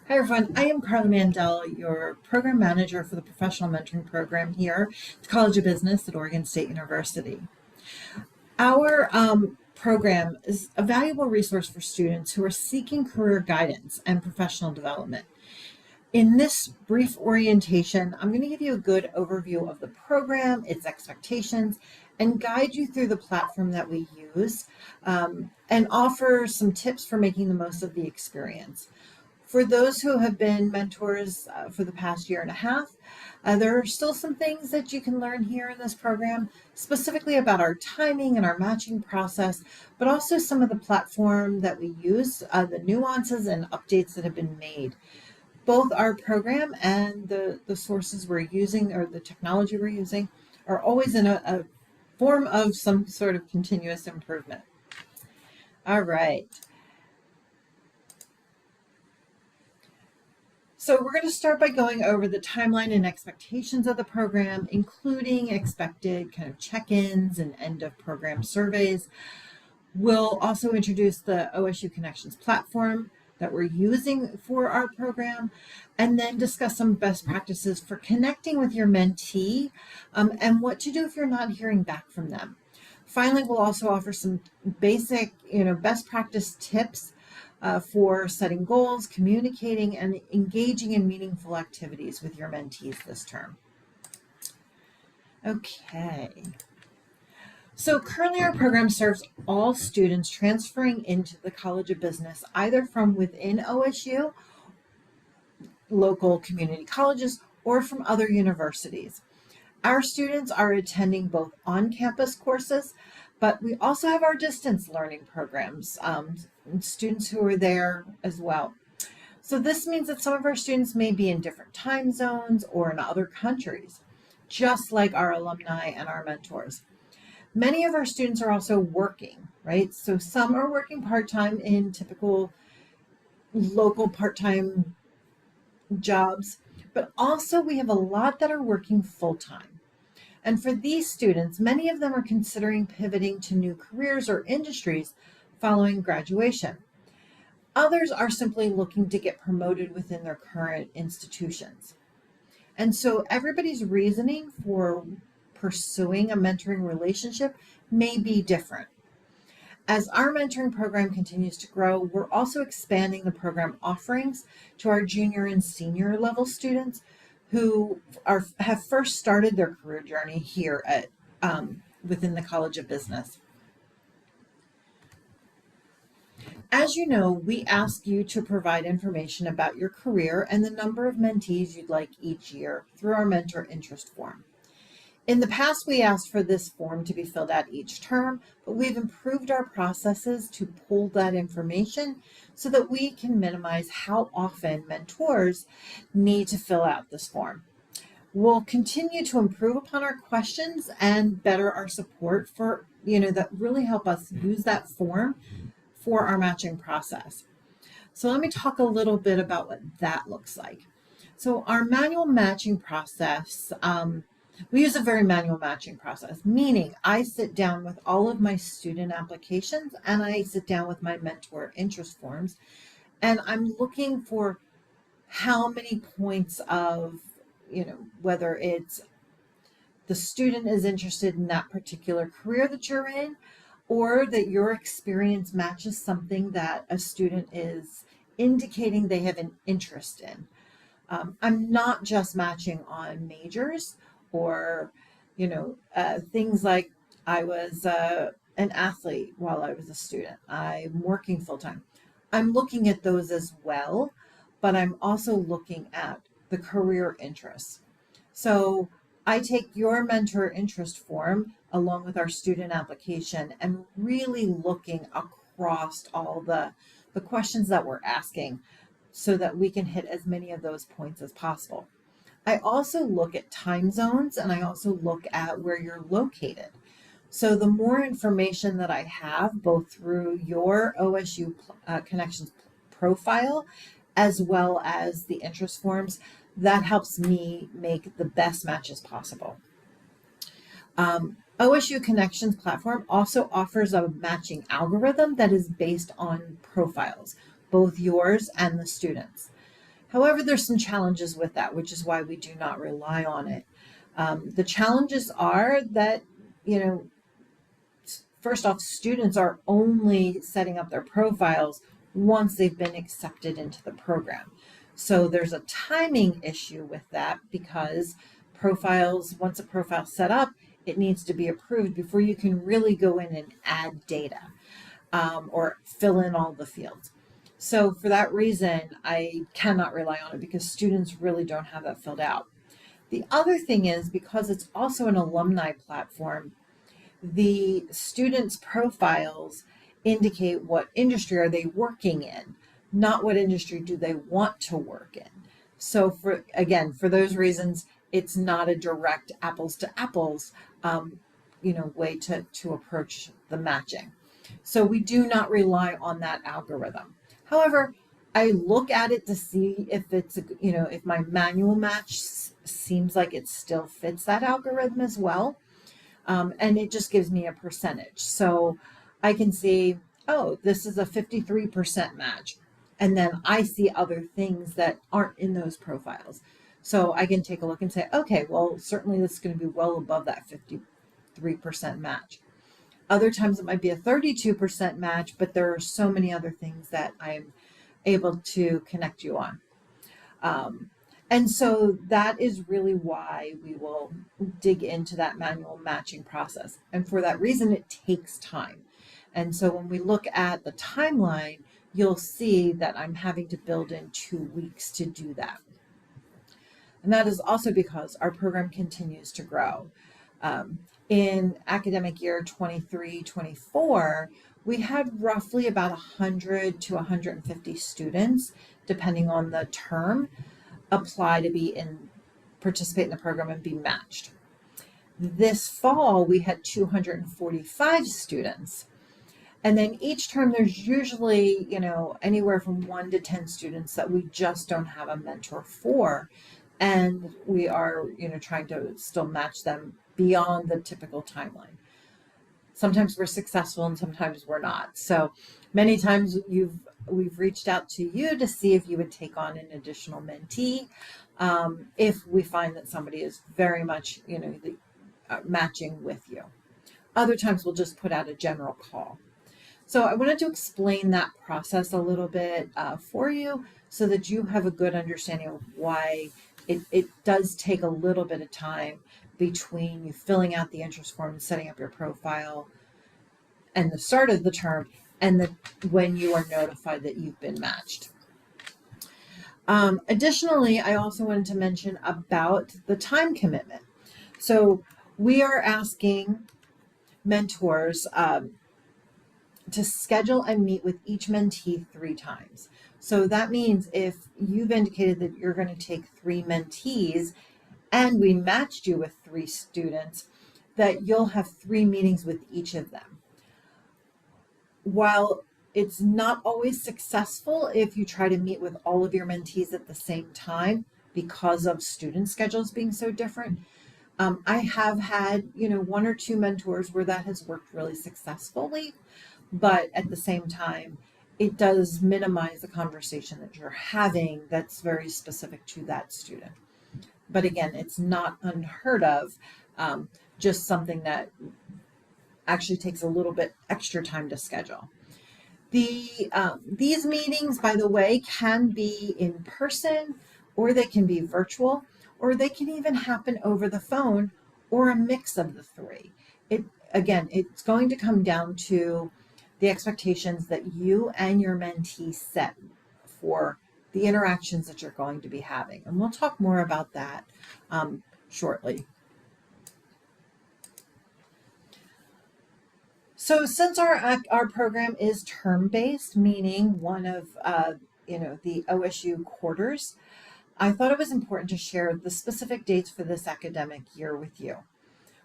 Hi everyone, I am Carla Mandel, your program manager for the professional mentoring program here at the College of Business at Oregon State University. Our program is a valuable resource for students who are seeking career guidance and professional development. In this brief orientation, I'm going to give you a good overview of the program, its expectations, and guide you through the platform that we use, and offer some tips for making the most of the experience. For those who have been mentors for the past year and a half, there are still some things that you can learn here in this program, specifically about our timing and our matching process, but also some of the platform that we use, the nuances and updates that have been made. Both our program and the sources we're using or the technology we're using are always in a form of some sort of continuous improvement. All right. So we're going to start by going over the timeline and expectations of the program, including expected kind of check-ins and end of program surveys. We'll also introduce the OSU Connections platform that we're using for our program, and then discuss some best practices for connecting with your mentee and what to do if you're not hearing back from them. Finally, we'll also offer some basic, best practice tips for setting goals, communicating, and engaging in meaningful activities with your mentees this term. Okay. So currently our program serves all students transferring into the College of Business, either from within OSU, local community colleges, or from other universities. Our students are attending both on-campus courses, but we also have our distance learning programs, students who are there as well. So this means that some of our students may be in different time zones or in other countries, just like our alumni and our mentors. Many of our students are also working, right? So some are working part-time in typical local part-time jobs, but also we have a lot that are working full-time. And for these students, many of them are considering pivoting to new careers or industries following graduation. Others are simply looking to get promoted within their current institutions. And so everybody's reasoning for pursuing a mentoring relationship may be different. As our mentoring program continues to grow, we're also expanding the program offerings to our junior and senior level students who have first started their career journey here at within the College of Business. As you know, we ask you to provide information about your career and the number of mentees you'd like each year through our mentor interest form. In the past, we asked for this form to be filled out each term, but we've improved our processes to pull that information so that we can minimize how often mentors need to fill out this form. We'll continue to improve upon our questions and better our support for, that really help us use that form for our matching process. So let me talk a little bit about what that looks like. So our manual matching process, we use a very manual matching process, meaning I sit down with all of my student applications and I sit down with my mentor interest forms, and I'm looking for how many points of, whether it's the student is interested in that particular career that you're in, or that your experience matches something that a student is indicating they have an interest in. I'm not just matching on majors or, things like I was an athlete while I was a student. I'm working full-time. I'm looking at those as well, but I'm also looking at the career interests. So I take your mentor interest form along with our student application and really looking across all the questions that we're asking so that we can hit as many of those points as possible. I also look at time zones and I also look at where you're located. So the more information that I have, both through your OSU Connections profile, as well as the interest forms, that helps me make the best matches possible. OSU Connections platform also offers a matching algorithm that is based on profiles, both yours and the students. However, there's some challenges with that, which is why we do not rely on it. The challenges are that, you know, first off, students are only setting up their profiles once they've been accepted into the program. So there's a timing issue with that because profiles, once a profile's set up, it needs to be approved before you can really go in and add data or fill in all the fields. So for that reason, I cannot rely on it because students really don't have that filled out. The other thing is because it's also an alumni platform, the students' profiles indicate what industry are they working in, not what industry do they want to work in. So for those reasons, it's not a direct apples to apples way to approach the matching. So we do not rely on that algorithm. However, I look at it to see if it's, if my manual match seems like it still fits that algorithm as well. And it just gives me a percentage. So I can see, oh, this is a 53% match. And then I see other things that aren't in those profiles. So I can take a look and say, okay, well, certainly this is going to be well above that 53% match. Other times it might be a 32% match, but there are so many other things that I'm able to connect you on. And so that is really why we will dig into that manual matching process. And for that reason, it takes time. And so when we look at the timeline, you'll see that I'm having to build in 2 weeks to do that. And that is also because our program continues to grow. In academic year 23-24, we had roughly about 100 to 150 students, depending on the term, apply to participate in the program and be matched. This fall, we had 245 students. And then each term, there's usually, anywhere from 1 to 10 students that we just don't have a mentor for. And we are, trying to still match them beyond the typical timeline. Sometimes we're successful and sometimes we're not. So many times we've reached out to you to see if you would take on an additional mentee if we find that somebody is very much, matching with you. Other times we'll just put out a general call. So I wanted to explain that process a little bit for you so that you have a good understanding of why it does take a little bit of time between you filling out the interest form and setting up your profile and the start of the term and when you are notified that you've been matched. Additionally, I also wanted to mention about the time commitment. So we are asking mentors to schedule and meet with each mentee 3 times. So that means if you've indicated that you're going to take 3 mentees and we matched you with 3 students, that you'll have 3 meetings with each of them. While it's not always successful if you try to meet with all of your mentees at the same time because of student schedules being so different, I have had, 1 or 2 mentors where that has worked really successfully, but at the same time, it does minimize the conversation that you're having that's very specific to that student. But again, it's not unheard of, just something that actually takes a little bit extra time to schedule. These meetings, by the way, can be in person, or they can be virtual, or they can even happen over the phone, or a mix of the 3. It's going to come down to the expectations that you and your mentee set for the interactions that you're going to be having. And we'll talk more about that shortly. So since our program is term-based, meaning one of the OSU quarters, I thought it was important to share the specific dates for this academic year with you.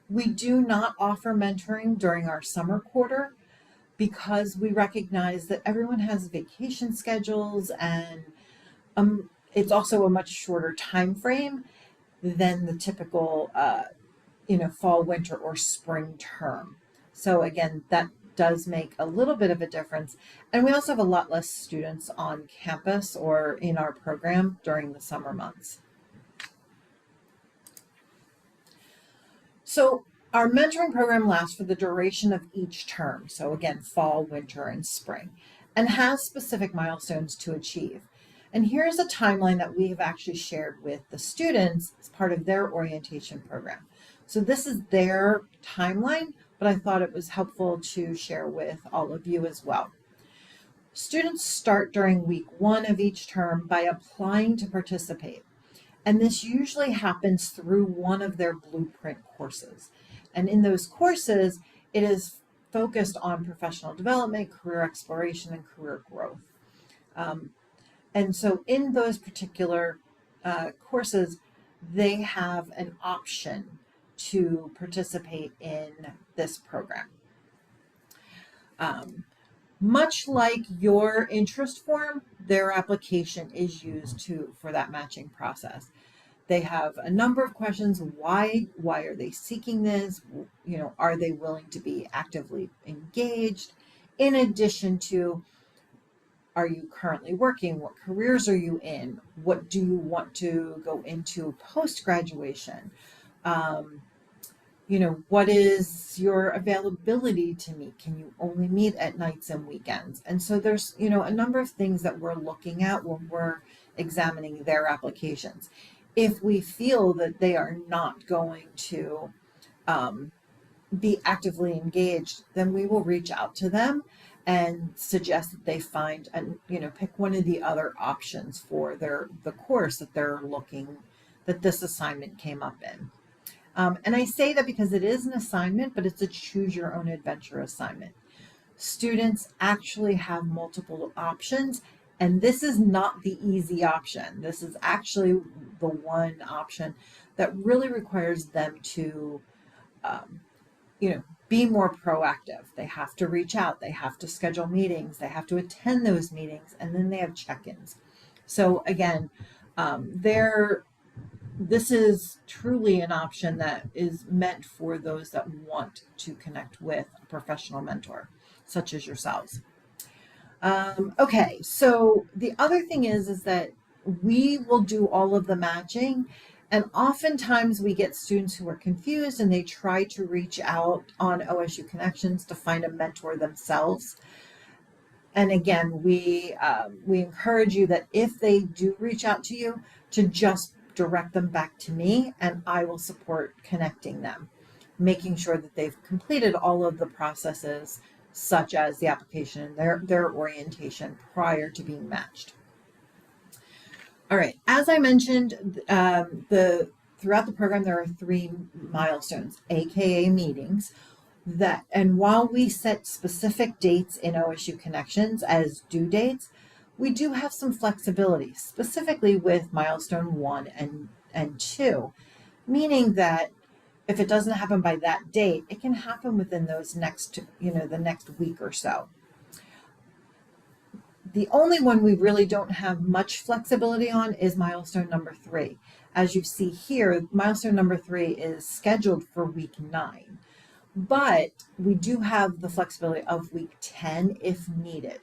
We do not offer mentoring during our summer quarter because we recognize that everyone has vacation schedules and it's also a much shorter time frame than the typical fall, winter, or spring term. So again, that does make a little bit of a difference. And we also have a lot less students on campus or in our program during the summer months. So our mentoring program lasts for the duration of each term. So again, fall, winter, and spring, and has specific milestones to achieve. And here's a timeline that we have actually shared with the students as part of their orientation program. So this is their timeline, but I thought it was helpful to share with all of you as well. Students start during week 1 of each term by applying to participate. And this usually happens through one of their blueprint courses. And in those courses, it is focused on professional development, career exploration, and career growth. And so in those particular courses, they have an option to participate in this program. Much like your interest form, their application is used for that matching process. They have a number of questions. Why are they seeking this? You know, are they willing to be actively engaged? In addition to, are you currently working? What careers are you in? What do you want to go into post-graduation? You know, what is your availability to meet? Can you only meet at nights and weekends? And so there's, you know, a number of things that we're looking at when we're examining their applications. If we feel that they are not going to be actively engaged, then we will reach out to them and suggest that they find and, you know, pick one of the other options for the course that they're looking, that this assignment came up in. And I say that because it is an assignment, but it's a choose your own adventure assignment. Students actually have multiple options, and this is not the easy option. This is actually the one option that really requires them to, you know, be more proactive. They have to reach out, they have to schedule meetings, they have to attend those meetings, and then they have check-ins. So again, this is truly an option that is meant for those that want to connect with a professional mentor, such as yourselves. Okay, so the other thing is that we will do all of the matching, and oftentimes we get students who are confused and they try to reach out on OSU Connections to find a mentor themselves. And again, we encourage you that if they do reach out to you, to just direct them back to me, and I will support connecting them, making sure that they've completed all of the processes, such as the application and their orientation prior to being matched. All right, as I mentioned, throughout the program, there are 3 milestones, AKA meetings, and while we set specific dates in OSU Connections as due dates, we do have some flexibility, specifically with milestone 1 and 2, meaning that if it doesn't happen by that date, it can happen within those next, the next week or so. The only one we really don't have much flexibility on is milestone number 3. As you see here, milestone number 3 is scheduled for week 9, but we do have the flexibility of week 10 if needed.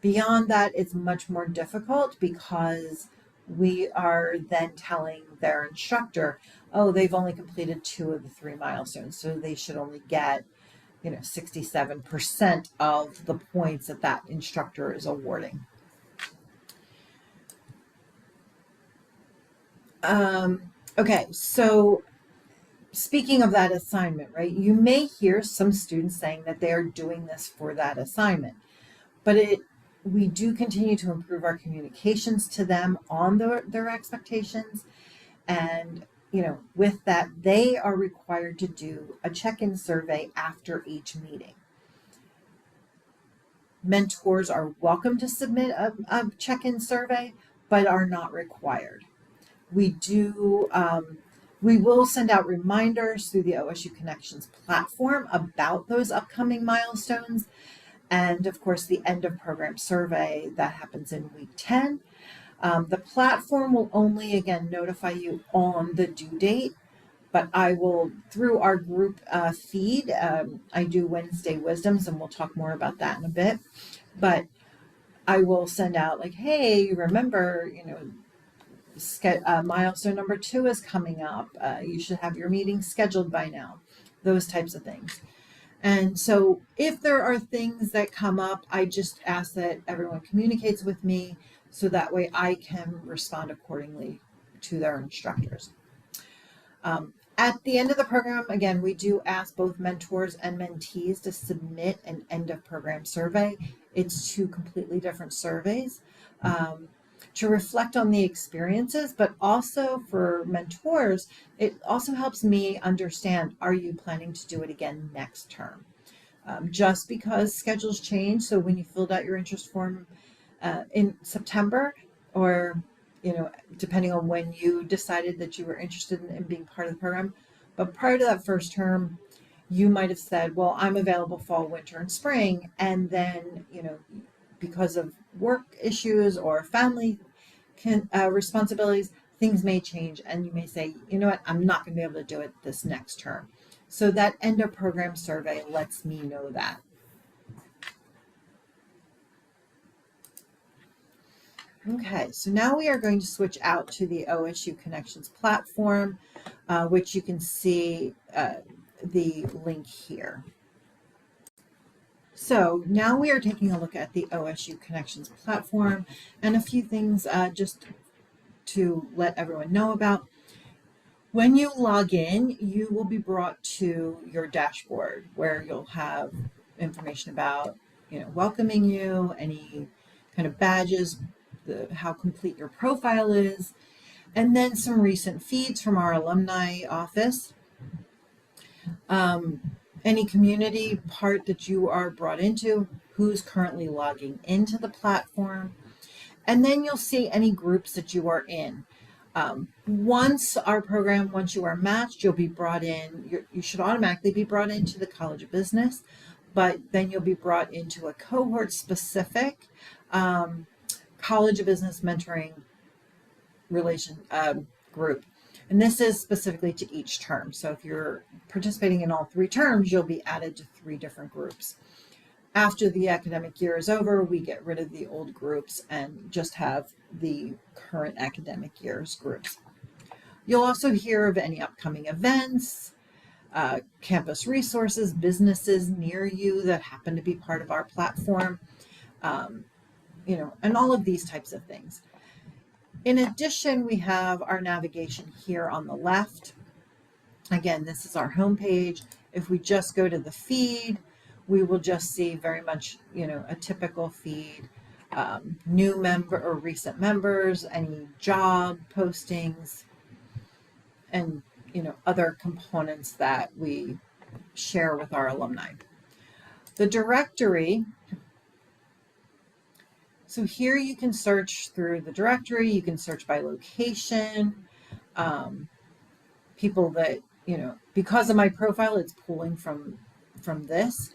Beyond that, it's much more difficult because we are then telling their instructor, oh, they've only completed 2 of the 3 milestones, so they should only get, 67% of the points that instructor is awarding. Okay, so speaking of that assignment, right, you may hear some students saying that they are doing this for that assignment, but we do continue to improve our communications to them on their expectations. And, with that, they are required to do a check-in survey after each meeting. Mentors are welcome to submit a check-in survey, but are not required. We will send out reminders through the OSU Connections platform about those upcoming milestones. And of course, the end of program survey that happens in week 10. The platform will only, again, notify you on the due date, But I will, through our group feed, I do Wednesday Wisdoms, and we'll talk more about that in a bit. But I will send out like, hey, remember, milestone number 2 is coming up. You should have your meeting scheduled by now. Those types of things. And so if there are things that come up, I just ask that everyone communicates with me so that way I can respond accordingly to their instructors. At the end of the program, again, we do ask both mentors and mentees to submit an end of program survey. It's 2 completely different surveys to reflect on the experiences, but also for mentors, it also helps me understand, are you planning to do it again next term? Just because schedules change, so when you filled out your interest form in September, or depending on when you decided that you were interested in being part of the program, but prior to that first term, you might have said, well, I'm available fall, winter, and spring, and then because of work issues or family responsibilities, things may change, and you may say, you know what, I'm not going to be able to do it this next term. So that end of program survey lets me know that. Okay, so now we are going to switch out to the OSU Connections platform, which you can see the link here. So now we are taking a look at the OSU Connections platform and a few things just to let everyone know about. When you log in, you will be brought to your dashboard where you'll have information about, welcoming you, any kind of badges, how complete your profile is, and then some recent feeds from our alumni office. Any community part that you are brought into, who's currently logging into the platform, and then you'll see any groups that you are in. Once you are matched, you'll be brought in, you should automatically be brought into the College of Business, but then you'll be brought into a cohort specific College of Business mentoring relation group. And this is specifically to each term. So if you're participating in all 3 terms, you'll be added to 3 different groups. After the academic year is over, we get rid of the old groups and just have the current academic year's groups. You'll also hear of any upcoming events, campus resources, businesses near you that happen to be part of our platform, and all of these types of things. In addition, we have our navigation here on the left. Again, this is our homepage. If we just go to the feed, we will just see very much, a typical feed, new member or recent members, any job postings, and, other components that we share with our alumni. The directory. So here you can search through the directory. You can search by location, people that, because of my profile, it's pulling from this.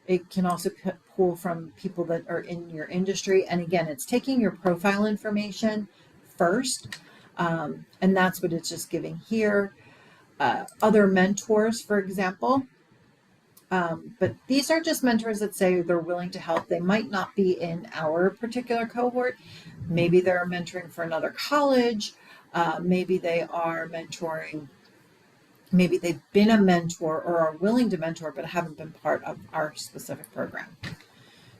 It can also pull from people that are in your industry. And again, it's taking your profile information first. And that's what it's just giving here. Other mentors, for example. But these are just mentors that say they're willing to help. They might not be in our particular cohort. Maybe they're mentoring for another college. Maybe they are mentoring. Maybe they've been a mentor or are willing to mentor, but haven't been part of our specific program.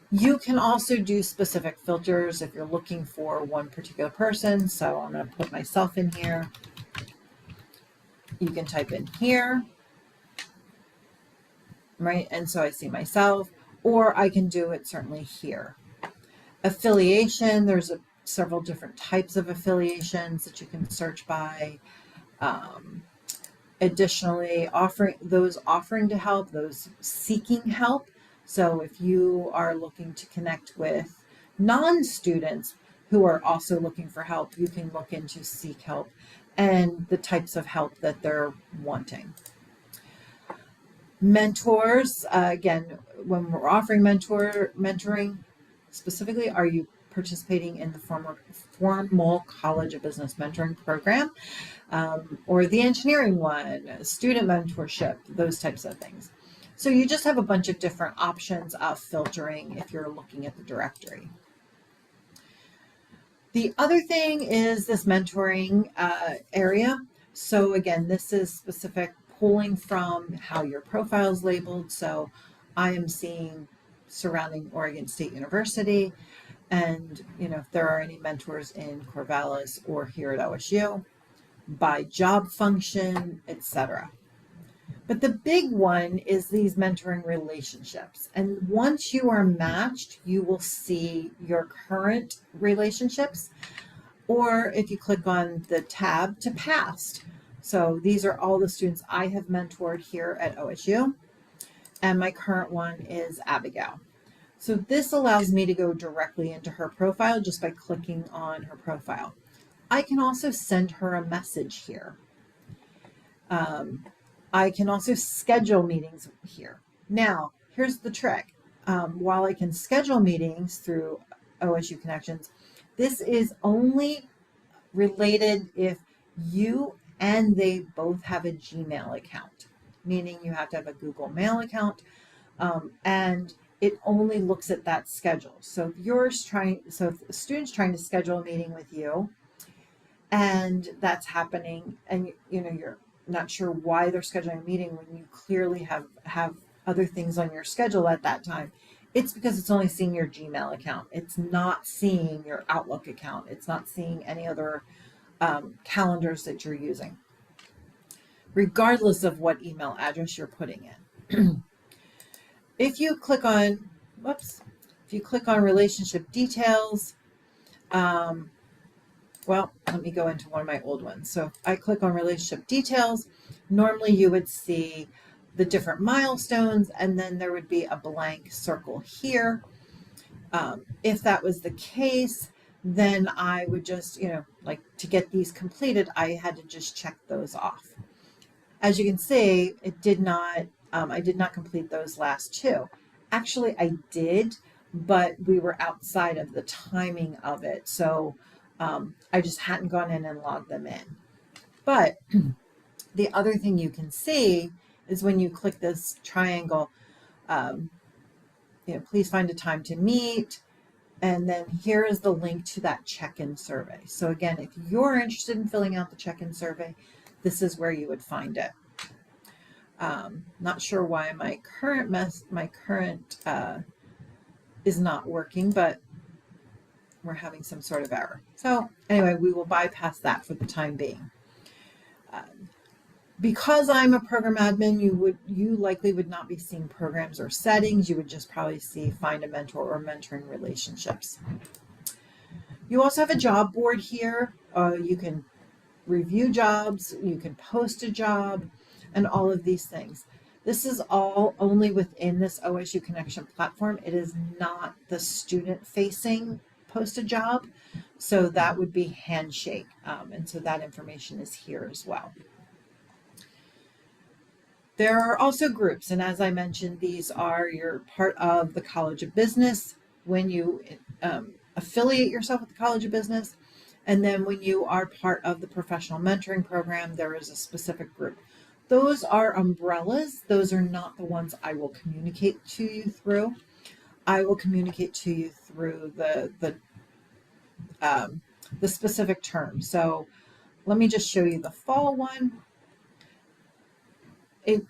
You can also do specific filters if you're looking for one particular person. So I'm going to put myself in here. You can type in here. Right, and so I see myself, or I can do it certainly here. Affiliation, there's several different types of affiliations that you can search by. Additionally, offering to help, those seeking help. So if you are looking to connect with non-students who are also looking for help, you can look into seek help and the types of help that they're wanting. Mentors, again, when we're offering mentoring, specifically, are you participating in the formal College of Business mentoring program, or the engineering one, student mentorship, those types of things. So you just have a bunch of different options of filtering if you're looking at the directory. The other thing is this mentoring area. So again, this is specific pulling from how your profile is labeled. So I am seeing surrounding Oregon State University, and if there are any mentors in Corvallis or here at OSU, by job function, etc. But the big one is these mentoring relationships. And once you are matched, you will see your current relationships, or if you click on the tab, to past. So these are all the students I have mentored here at OSU. And my current one is Abigail. So this allows me to go directly into her profile just by clicking on her profile. I can also send her a message here. I can also schedule meetings here. Now, here's the trick. While I can schedule meetings through OSU Connections, this is only related if you and they both have a Gmail account, meaning you have to have a Google Mail account, and it only looks at that schedule. So if a student's trying to schedule a meeting with you, and that's happening, and you're not sure why they're scheduling a meeting when you clearly have other things on your schedule at that time, it's because it's only seeing your Gmail account. It's not seeing your Outlook account. It's not seeing any other calendars that you're using, regardless of what email address you're putting in. If you click on relationship details, well, let me go into one of my old ones. So if I click on relationship details, normally you would see the different milestones, and then there would be a blank circle here. If that was the case, then I would just, like to get these completed, I had to just check those off. As you can see, it did not, I did not complete those last two. Actually, I did, but we were outside of the timing of it. So I just hadn't gone in and logged them in. But the other thing you can see is when you click this triangle, please find a time to meet. And then here is the link to that check-in survey. So again, if you're interested in filling out the check-in survey, this is where you would find it. Not sure why my current is not working, but we're having some sort of error. So anyway, we will bypass that for the time being. Because I'm a program admin, you likely would not be seeing programs or settings. You would just probably see find a mentor or mentoring relationships. You also have a job board here. You can review jobs, you can post a job, and all of these things. This is all only within this OSU Connection platform. It is not the student-facing post a job, so that would be Handshake, and so that information is here as well. There are also groups, and as I mentioned, you're part of the College of Business when you affiliate yourself with the College of Business, and then when you are part of the professional mentoring program, there is a specific group. Those are umbrellas. Those are not the ones I will communicate to you through. I will communicate to you through the specific term. So let me just show you the fall one.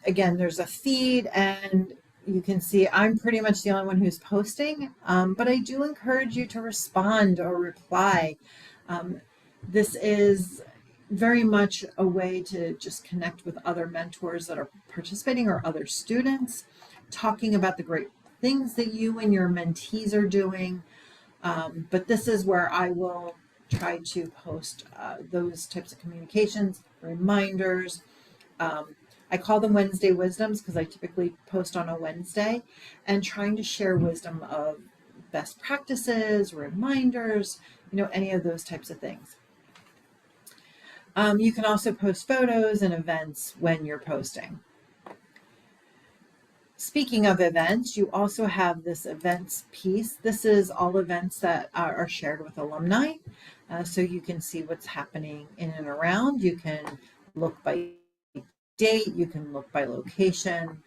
Again, there's a feed, and you can see I'm pretty much the only one who's posting, but I do encourage you to respond or reply. This is very much a way to just connect with other mentors that are participating or other students, talking about the great things that you and your mentees are doing. But this is where I will try to post those types of communications, reminders. I call them Wednesday Wisdoms because I typically post on a Wednesday, and trying to share wisdom of best practices, reminders, any of those types of things. You can also post photos and events when you're posting. Speaking of events, you also have this events piece. This is all events that are shared with alumni. So you can see what's happening in and around. You can look by date, you can look by location,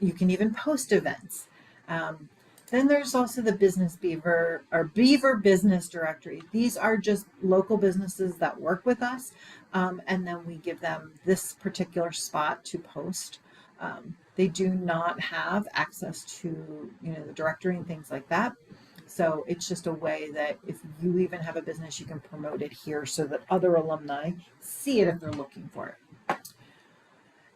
you can even post events. Then there's also the Business Beaver or Beaver Business Directory. These are just local businesses that work with us, and then we give them this particular spot to post. They do not have access to, the directory and things like that. So it's just a way that if you even have a business, you can promote it here so that other alumni see it if they're looking for it.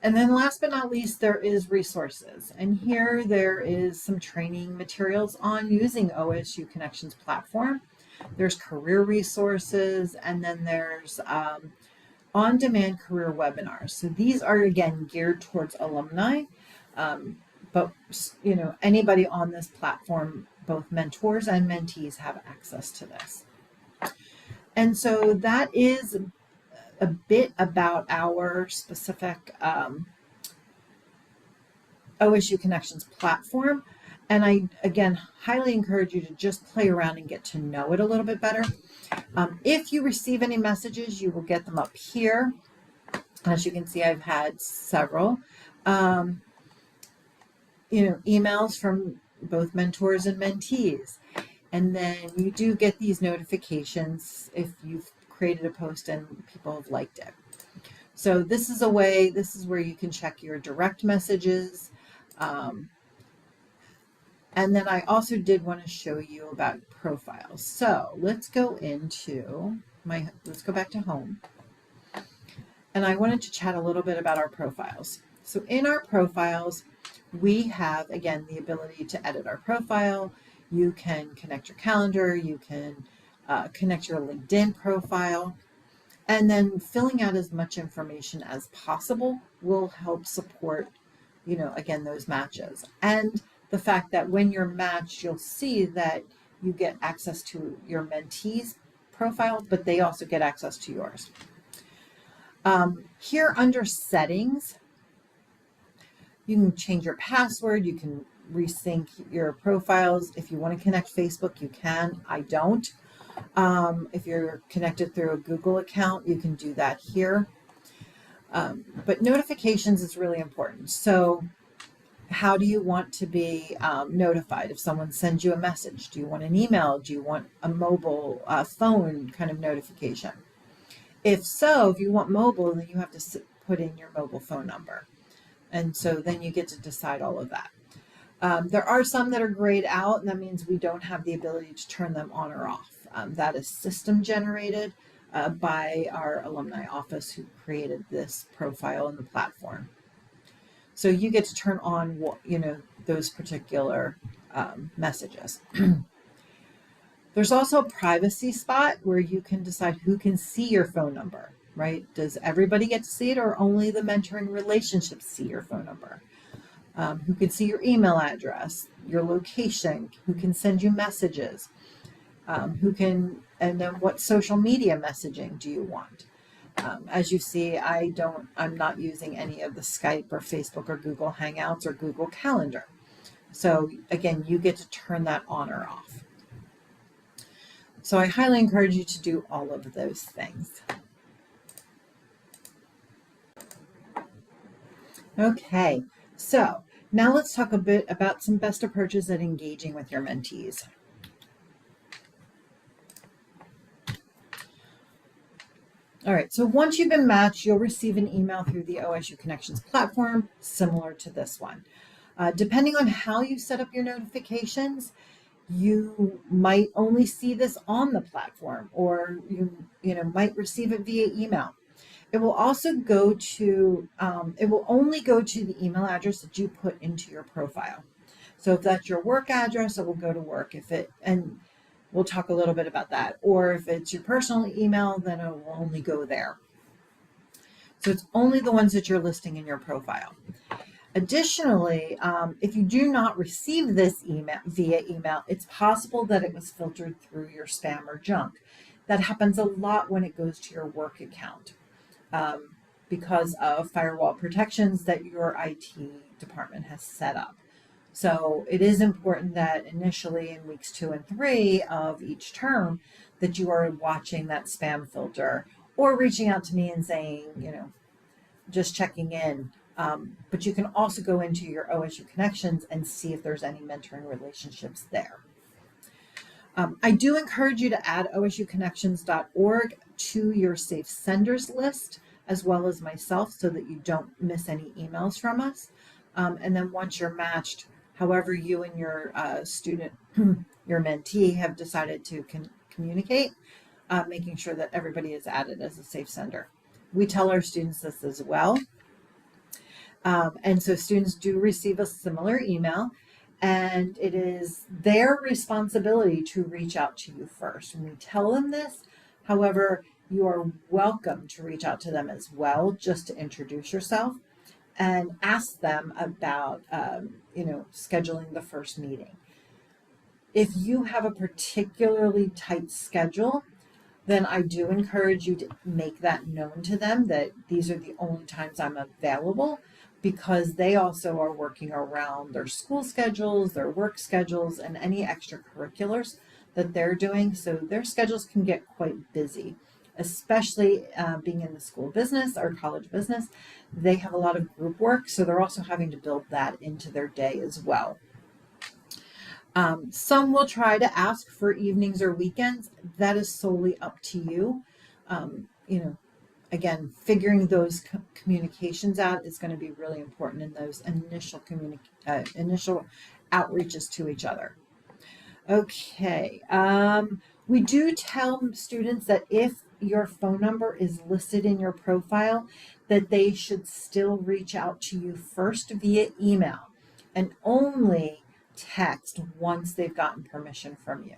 And then last but not least, there is resources. And here there is some training materials on using OSU Connections platform. There's career resources, and then there's on-demand career webinars. So these are, again, geared towards alumni, but anybody on this platform, both mentors and mentees, have access to this. And so that is a bit about our specific OSU Connections platform. And I, again, highly encourage you to just play around and get to know it a little bit better. If you receive any messages, you will get them up here. As you can see, I've had several, emails from both mentors and mentees. And then you do get these notifications if you've created a post and people have liked it. So this is where you can check your direct messages. And then I also did want to show you about profiles. So let's go let's go back to home. And I wanted to chat a little bit about our profiles. So in our profiles, we have, again, the ability to edit our profile. You can connect your calendar, you can connect your LinkedIn profile, and then filling out as much information as possible will help support, again, those matches. And the fact that when you're matched, you'll see that you get access to your mentee's profile, but they also get access to yours. Here under settings, you can change your password, you can resync your profiles. If you want to connect Facebook, you can. I don't. If you're connected through a Google account, you can do that here. But notifications is really important. So how do you want to be notified if someone sends you a message? Do you want an email? Do you want a mobile phone kind of notification? If you want mobile, then you have to put in your mobile phone number. And so then you get to decide all of that. There are some that are grayed out, and that means we don't have the ability to turn them on or off. That is system generated by our alumni office who created this profile in the platform. So you get to turn on those particular messages. There's also a privacy spot where you can decide who can see your phone number, right? Does everybody get to see it, or only the mentoring relationships see your phone number? Who can see your email address, your location, who can send you messages, and then what social media messaging do you want? As you see, I'm not using any of the Skype or Facebook or Google Hangouts or Google Calendar. So again, you get to turn that on or off. So I highly encourage you to do all of those things. Okay, so now let's talk a bit about some best approaches at engaging with your mentees. All right, so once you've been matched, you'll receive an email through the OSU Connections platform, similar to this one. Depending on how you set up your notifications, you might only see this on the platform, or you might receive it via email. It will also go to, it will only go to the email address that you put into your profile. So if that's your work address, it will go to work. And we'll talk a little bit about that. Or if it's your personal email, then it will only go there. So it's only the ones that you're listing in your profile. Additionally, if you do not receive this email via email, it's possible that it was filtered through your spam or junk. That happens a lot when it goes to your work account. because of firewall protections that your IT department has set up. So it is important that initially in weeks 2 and 3 of each term that you are watching that spam filter or reaching out to me and saying, just checking in. But you can also go into your OSU connections and see if there's any mentoring relationships there. I do encourage you to add osuconnections.org to your safe senders list, as well as myself, so that you don't miss any emails from us. And then once you're matched, however you and your student, your mentee have decided to communicate, making sure that everybody is added as a safe sender. We tell our students this as well. And so students do receive a similar email, and it is their responsibility to reach out to you first. When we tell them this, however, you are welcome to reach out to them as well, just to introduce yourself and ask them about, scheduling the first meeting. If you have a particularly tight schedule, then I do encourage you to make that known to them that these are the only times I'm available, because they also are working around their school schedules, their work schedules, and any extracurriculars that they're doing. So their schedules can get quite busy, especially being in the school business or college business. They have a lot of group work, so they're also having to build that into their day as well. Some will try to ask for evenings or weekends. That is solely up to you. Again, figuring those communications out is going to be really important in those initial outreaches to each other. Okay. We do tell students that if your phone number is listed in your profile, that they should still reach out to you first via email and only text once they've gotten permission from you.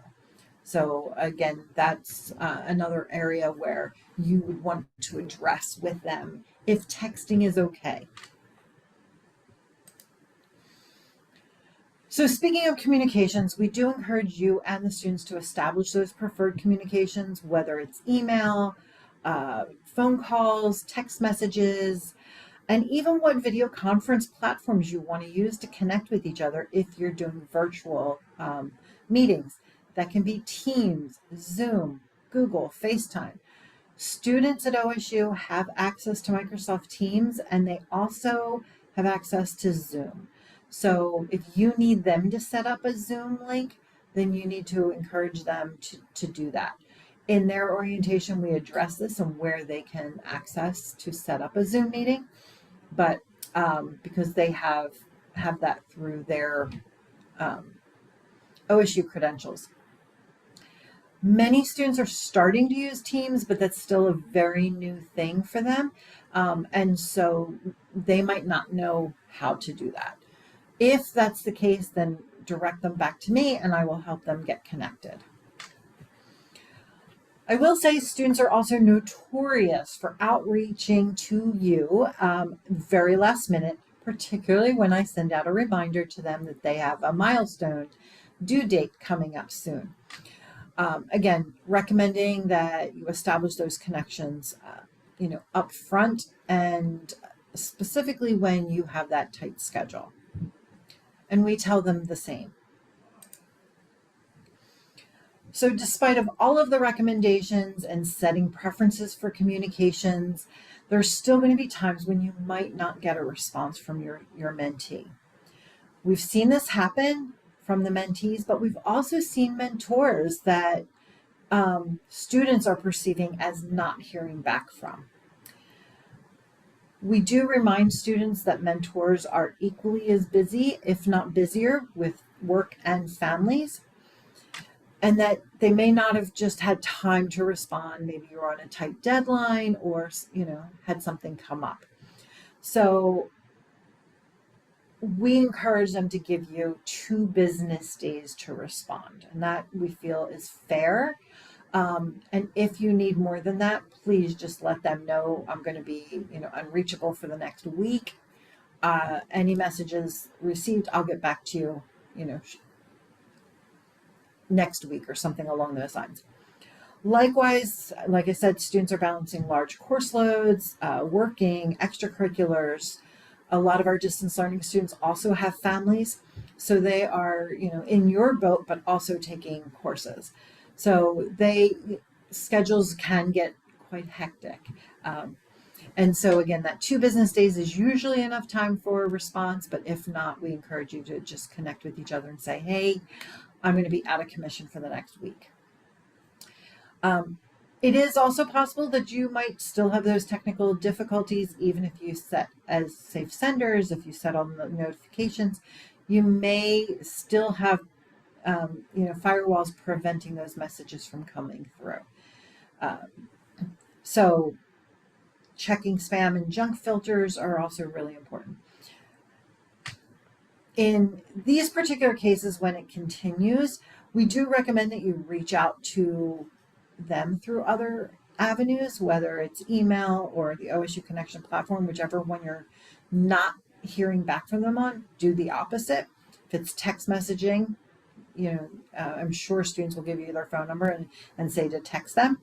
So again, that's another area where you would want to address with them if texting is okay. So speaking of communications, we do encourage you and the students to establish those preferred communications, whether it's email, phone calls, text messages, and even what video conference platforms you want to use to connect with each other if you're doing virtual meetings. That can be Teams, Zoom, Google, FaceTime. Students at OSU have access to Microsoft Teams, and they also have access to Zoom. So if you need them to set up a Zoom link, then you need to encourage them to do that. In their orientation, we address this and where they can access to set up a Zoom meeting, but because they have that through their OSU credentials. Many students are starting to use Teams, but that's still a very new thing for them. And so they might not know how to do that. If that's the case, then direct them back to me and I will help them get connected. I will say students are also notorious for outreaching to you very last minute, particularly when I send out a reminder to them that they have a milestone due date coming up soon. Again, recommending that you establish those connections, up front and specifically when you have that tight schedule. And we tell them the same. So despite of all of the recommendations and setting preferences for communications, there's still going to be times when you might not get a response from your mentee. We've seen this happen from the mentees, but we've also seen mentors that students are perceiving as not hearing back from. We do remind students that mentors are equally as busy, if not busier, with work and families, and that they may not have just had time to respond. Maybe you're on a tight deadline or, had something come up. So we encourage them to give you 2 business days to respond, and that we feel is fair. And if you need more than that, please just let them know I'm going to be, unreachable for the next week. Any messages received, I'll get back to you, next week or something along those lines. Likewise, like I said, students are balancing large course loads, working, extracurriculars. A lot of our distance learning students also have families, so they are, in your boat, but also taking courses. So schedules can get quite hectic. Um, and so again, that 2 business days is usually enough time for a response, but if not, we encourage you to just connect with each other and say, hey, I'm going to be out of commission for the next week. It is also possible that you might still have those technical difficulties, even if you set as safe senders, if you set all the notifications, you may still have, firewalls preventing those messages from coming through. So checking spam and junk filters are also really important. In these particular cases, when it continues, we do recommend that you reach out to them through other avenues, whether it's email or the OSU Connection platform, whichever one you're not hearing back from them on, do the opposite. If it's text messaging, I'm sure students will give you their phone number and say to text them.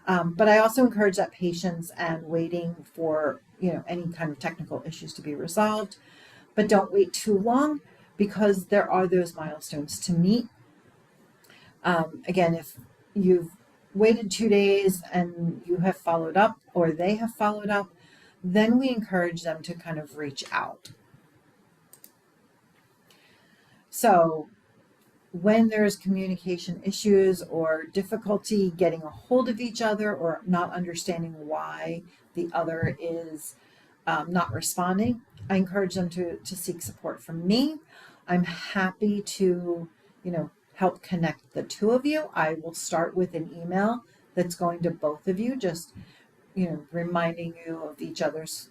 But I also encourage that patience and waiting for, any kind of technical issues to be resolved. But don't wait too long, because there are those milestones to meet. Again, if you've waited 2 days and you have followed up, or they have followed up, then we encourage them to kind of reach out. So when there's communication issues or difficulty getting a hold of each other, or not understanding why the other is not responding, I encourage them to seek support from me. I'm happy to, help connect the two of you. I will start with an email that's going to both of you, just, reminding you of each other's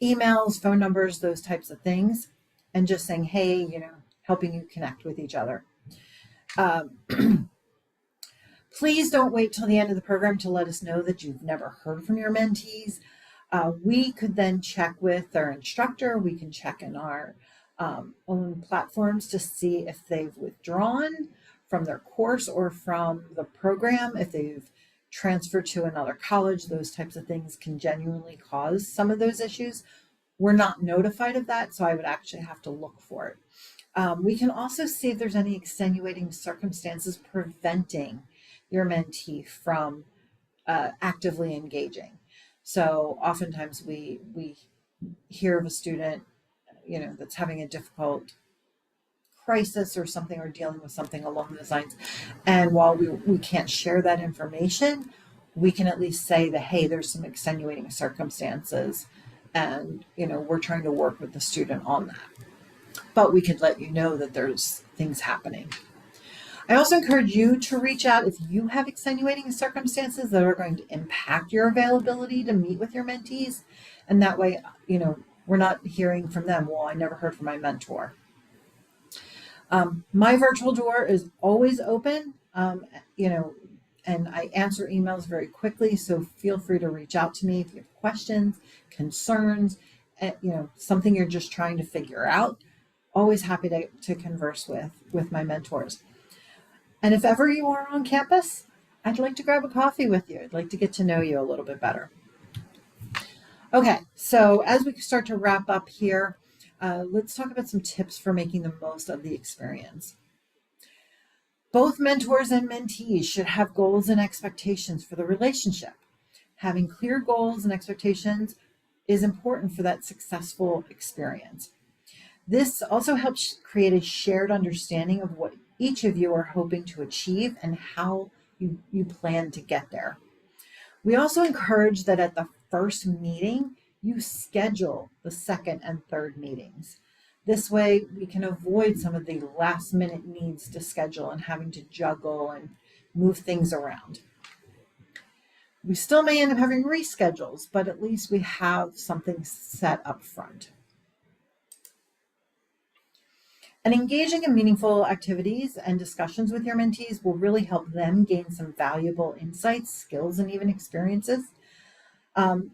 emails, phone numbers, those types of things, and just saying, hey, helping you connect with each other. Please don't wait till the end of the program to let us know that you've never heard from your mentees. We could then check with their instructor. We can check in our own platforms to see if they've withdrawn from their course or from the program, if they've transferred to another college. Those types of things can genuinely cause some of those issues. We're not notified of that, so I would actually have to look for it. We can also see if there's any extenuating circumstances preventing your mentee from actively engaging. So oftentimes we hear of a student, that's having a difficult crisis or something, or dealing with something along those lines. And while we can't share that information, we can at least say that, hey, there's some extenuating circumstances, and, we're trying to work with the student on that. But we could let you know that there's things happening. I also encourage you to reach out if you have extenuating circumstances that are going to impact your availability to meet with your mentees. And that way, we're not hearing from them, well, I never heard from my mentor. My virtual door is always open, and I answer emails very quickly. So feel free to reach out to me if you have questions, concerns, something you're just trying to figure out. Always happy to converse with my mentors. And if ever you are on campus, I'd like to grab a coffee with you. I'd like to get to know you a little bit better. Okay, so as we start to wrap up here, let's talk about some tips for making the most of the experience. Both mentors and mentees should have goals and expectations for the relationship. Having clear goals and expectations is important for that successful experience. This also helps create a shared understanding of what each of you are hoping to achieve and how you plan to get there. We also encourage that at the first meeting, you schedule the second and third meetings. This way we can avoid some of the last minute needs to schedule and having to juggle and move things around. We still may end up having reschedules, but at least we have something set up front. And engaging in meaningful activities and discussions with your mentees will really help them gain some valuable insights, skills, and even experiences.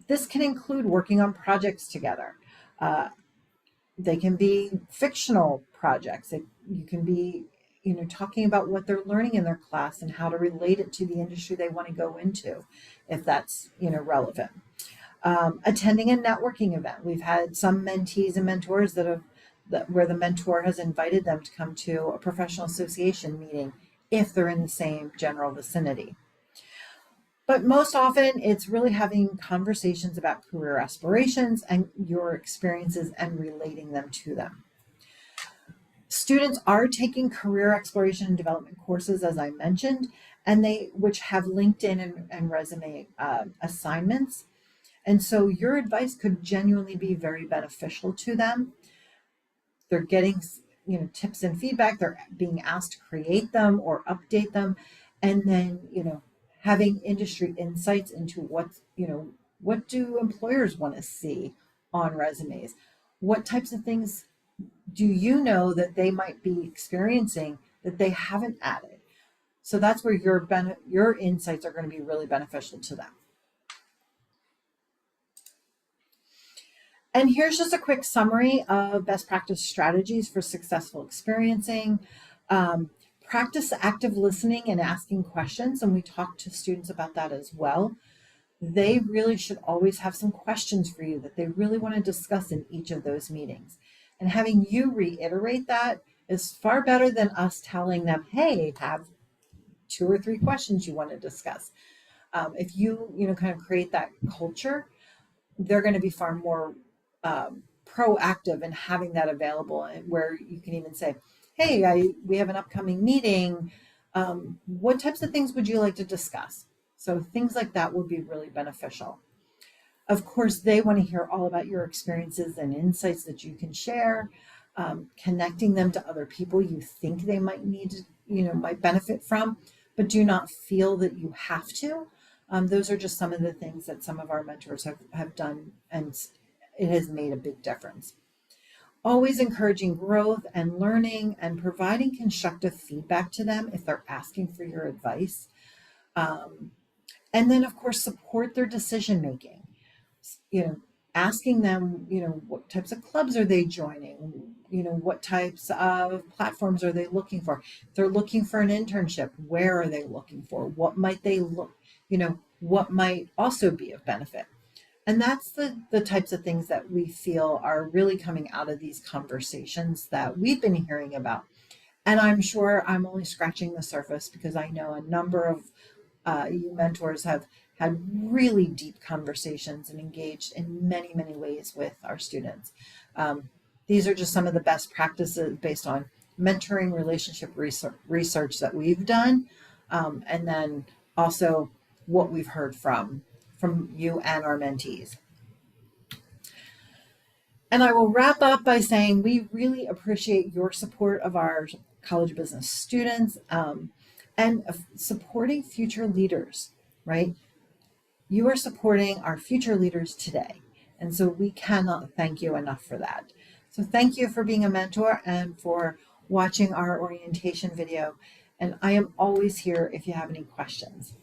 This can include working on projects together. They can be fictional projects. You can be talking about what they're learning in their class and how to relate it to the industry they want to go into, if that's, relevant. Attending a networking event. We've had some mentees and mentors where the mentor has invited them to come to a professional association meeting if they're in the same general vicinity. But most often, it's really having conversations about career aspirations and your experiences and relating them to them. Students are taking career exploration and development courses, as I mentioned, which have LinkedIn and resume assignments. And so your advice could genuinely be very beneficial to them. They're getting, tips and feedback. They're being asked to create them or update them. And then, having industry insights into what do employers want to see on resumes? What types of things do you know that they might be experiencing that they haven't added? So that's where your insights are going to be really beneficial to them. And here's just a quick summary of best practice strategies for successful experiencing. Practice active listening and asking questions, and we talk to students about that as well. They really should always have some questions for you that they really want to discuss in each of those meetings. And having you reiterate that is far better than us telling them, hey, have 2 or 3 questions you want to discuss. If you, kind of create that culture, they're going to be far more proactive in having that available, and where you can even say, hey, we have an upcoming meeting. What types of things would you like to discuss? So things like that would be really beneficial. Of course, they want to hear all about your experiences and insights that you can share, connecting them to other people you think they might need to, might benefit from, but do not feel that you have to. Those are just some of the things that some of our mentors have done, and it has made a big difference. Always encouraging growth and learning and providing constructive feedback to them if they're asking for your advice. And then, of course, support their decision making. Asking them, what types of clubs are they joining? What types of platforms are they looking for? If they're looking for an internship, where are they looking for? What might they look, what might also be of benefit? And that's the types of things that we feel are really coming out of these conversations that we've been hearing about. And I'm sure I'm only scratching the surface, because I know a number of you mentors have had really deep conversations and engaged in many, many ways with our students. These are just some of the best practices based on mentoring relationship research that we've done, and then also what we've heard from you and our mentees. And I will wrap up by saying we really appreciate your support of our college business students, and supporting future leaders, right? You are supporting our future leaders today. And so we cannot thank you enough for that. So thank you for being a mentor and for watching our orientation video. And I am always here if you have any questions.